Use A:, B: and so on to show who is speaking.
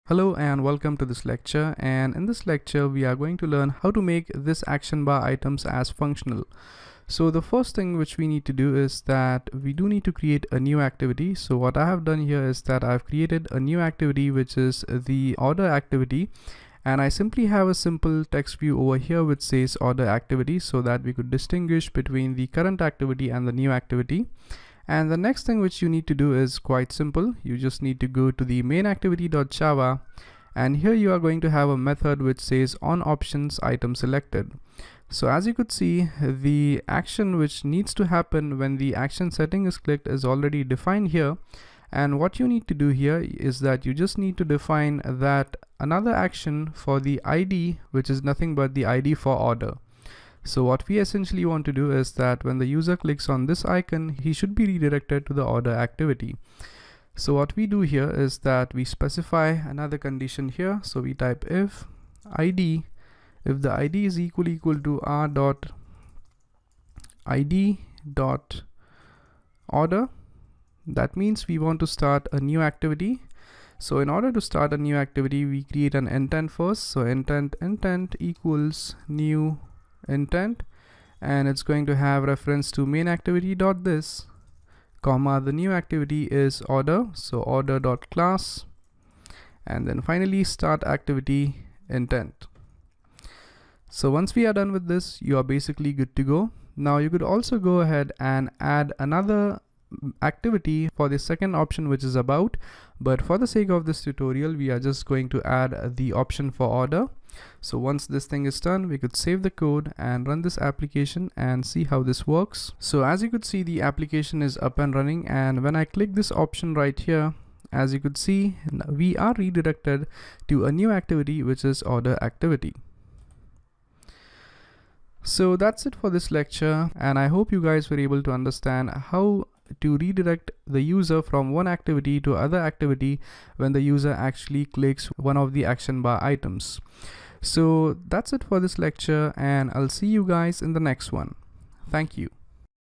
A: Hello and welcome to this lecture, and in this lecture we are going to learn how to make this action bar items as functional. So the first thing which we need to do is that we do need to create a new activity. So what I have done here is that I've created a new activity which is the order activity, and I simply have a simple text view over here which says order activity so that we could distinguish between the current activity and the new activity. And the next thing which you need to do is quite simple. You just need to go to the main activity.java, and here you are going to have a method which says on options item selected. So as you could see, the action which needs to happen when the action setting is clicked is already defined here. And what you need to do here is that you just need to define that another action for the ID, which is nothing but the ID for order. So what we essentially want to do is that when the user clicks on this icon, he should be redirected to the order activity. So what we do here is that we specify another condition here. So we type if ID, if the ID is equal to r dot ID dot order, that means we want to start a new activity. So in order to start a new activity, we create an intent first. So intent equals new intent, and it's going to have reference to main activity dot this comma the new activity is order, so order dot class, and then finally start activity intent. So once we are done with this, you are basically good to go. Now you could also go ahead and add another activity for the second option, which is about, but for the sake of this tutorial we are just going to add the option for order. So once this thing is done, we could save the code and run this application and see how this works. So as you could see, the application is up and running, and when I click this option right here, as you could see, we are redirected to a new activity which is order activity. So that's it for this lecture, and I hope you guys were able to understand how to redirect the user from one activity to other activity when the user actually clicks one of the action bar items. So that's it for this lecture, and I'll see you guys in the next one. Thank you.